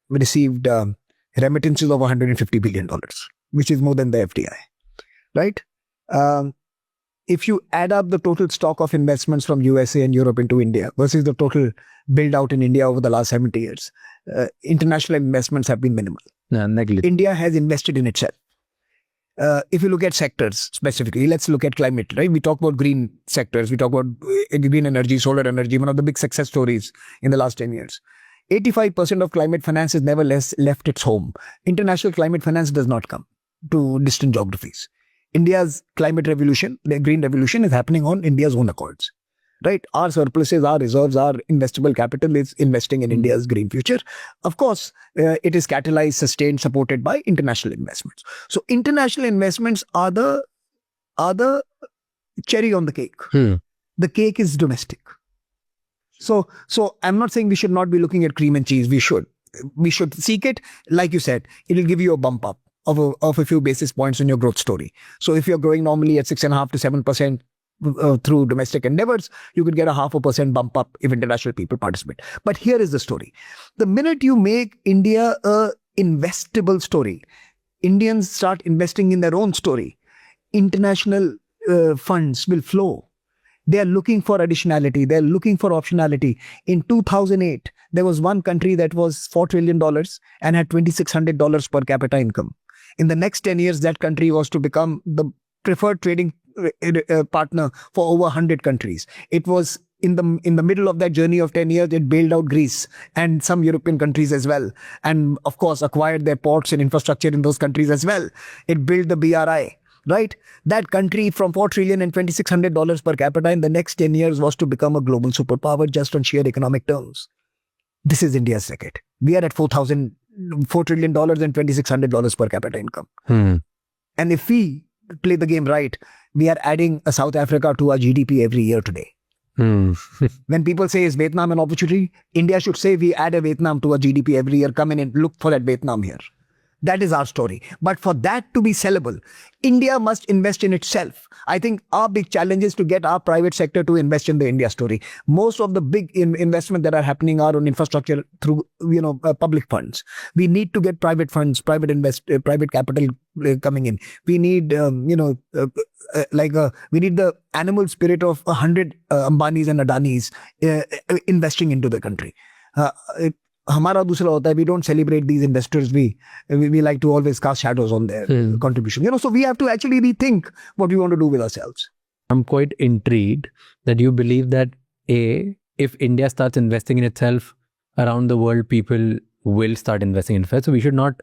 received remittances of $150 billion, which is more than the FDI, right? If you add up the total stock of investments from USA and Europe into India versus the total build out in India over the last 70 years, international investments have been minimal. India has invested in itself. If you look at sectors specifically, let's look at climate, right? We talk about green sectors. We talk about green energy, solar energy, one of the big success stories in the last 10 years. 85% of climate finance has never left its home. International climate finance does not come to distant geographies. India's climate revolution, the green revolution, is happening on India's own accords, right? Our surpluses, our reserves, our investable capital is investing in India's green future. Of course, it is catalyzed, sustained, supported by international investments. So international investments are the cherry on the cake. The cake is domestic. So I'm not saying we should not be looking at cream and cheese. We should seek it. Like you said, it will give you a bump up of a few basis points in your growth story. So if you're growing normally at 6.5 to 7% through domestic endeavors, you could get a 0.5% bump up if international people participate. But here is the story. The minute you make India a investable story, Indians start investing in their own story, international funds will flow. They are looking for additionality. They're looking for optionality. In 2008, there was one country that was $4 trillion and had $2,600 per capita income. In the next 10 years, that country was to become the preferred trading partner for over 100 countries. It was in the middle of that journey of 10 years, it bailed out Greece and some European countries as well. And of course, acquired their ports and infrastructure in those countries as well. It built the BRI. Right? That country from $4 trillion and $2,600 per capita in the next 10 years was to become a global superpower just on sheer economic terms. This is India's record. We are at $4 trillion and $2,600 per capita income. And if we play the game right, we are adding a South Africa to our GDP every year today. When people say, is Vietnam an opportunity? India should say we add a Vietnam to our GDP every year. Come in and look for that Vietnam here. That is our story. But for that to be sellable, India must invest in itself. I think our big challenge is to get our private sector to invest in the India story. Most of the big investment that are happening are on infrastructure through, public funds. We need to get private funds, private capital coming in. We need, we need the animal spirit of 100 Ambanis and Adanis investing into the country. हमारा दूसरा होता है, we don't celebrate these investors. We like to always cast shadows on their contribution. So we have to actually rethink what we want to do with ourselves. I'm quite intrigued that you believe that if India starts investing in itself, around the world, people will start investing in itself. So we should not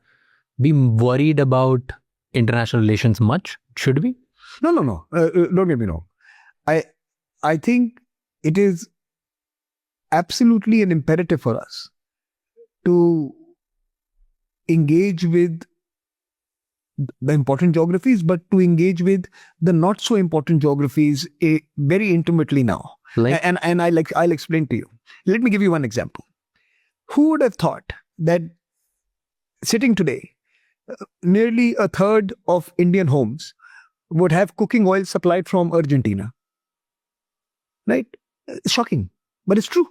be worried about international relations much, should we? No. Don't get me wrong. I think it is absolutely an imperative for us to engage with the important geographies, but to engage with the not so important geographies very intimately now. And I'll explain to you. Let me give you one example. Who would have thought that sitting today, nearly a third of Indian homes would have cooking oil supplied from Argentina? Right? Shocking, but it's true.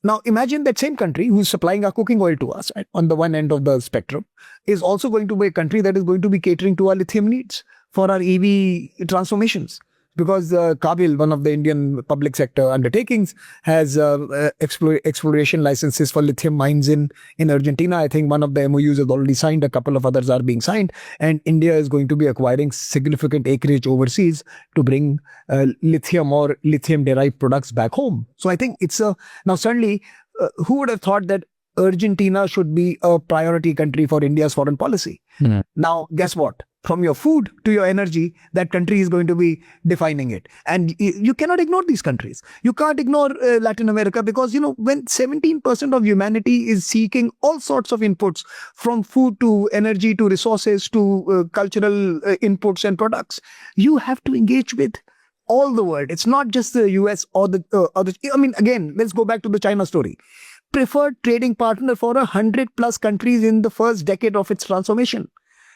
Now, imagine that same country who's supplying our cooking oil to us on the one end of the spectrum is also going to be a country that is going to be catering to our lithium needs for our EV transformations. Because Kabil, one of the Indian public sector undertakings, has exploration licenses for lithium mines in Argentina. I think one of the MOUs is already signed. A couple of others are being signed. And India is going to be acquiring significant acreage overseas to bring lithium or lithium-derived products back home. So I think it's now certainly, who would have thought that Argentina should be a priority country for India's foreign policy? Now, guess what? From your food to your energy, that country is going to be defining it. And you cannot ignore these countries. You can't ignore Latin America because, when 17% of humanity is seeking all sorts of inputs, from food to energy to resources to cultural inputs and products, you have to engage with all the world. It's not just the US or the other. Again, let's go back to the China story. Preferred trading partner for 100+ countries in the first decade of its transformation.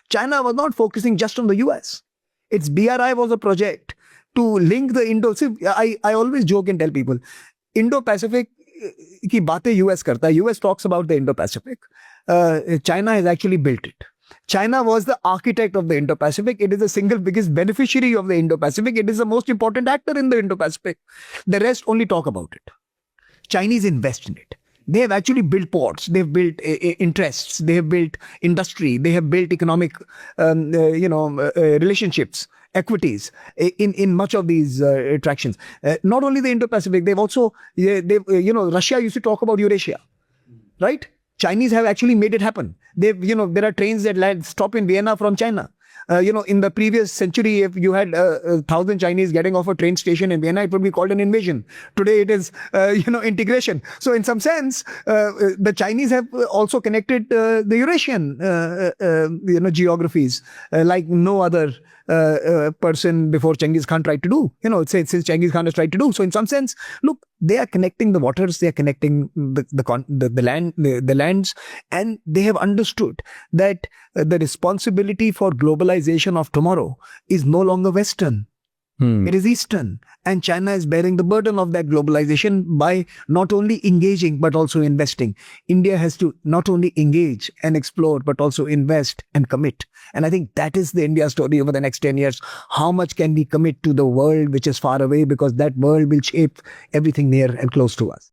China was not focusing just on the US. Its BRI was a project to link the I always joke and tell people, Indo-Pacific की बातें US करता है. US talks about the Indo-Pacific. China has actually built it. China was the architect of the Indo-Pacific. It is the single biggest beneficiary of the Indo-Pacific. It is the most important actor in the Indo-Pacific. The rest only talk about it. Chinese invest in it. They have actually built ports. They've built interests. They have built industry. They have built economic, relationships, equities in much of these attractions. Not only the Indo-Pacific, they've also, Russia used to talk about Eurasia, right? Chinese have actually made it happen. There are trains that stop in Vienna from China. In the previous century, if you had 1,000 Chinese getting off a train station in Vienna, it would be called an invasion. Today, it is, integration. So, in some sense, the Chinese have also connected the Eurasian, geographies like no other person before Genghis Khan tried to do. Since Genghis Khan has tried to do. So, in some sense, look, they are connecting the waters, they are connecting the lands, and they have understood that the responsibility for globalization of tomorrow is no longer Western. It is Eastern. And China is bearing the burden of that globalization by not only engaging, but also investing. India has to not only engage and explore, but also invest and commit. And I think that is the India story over the next 10 years. How much can we commit to the world which is far away? Because that world will shape everything near and close to us.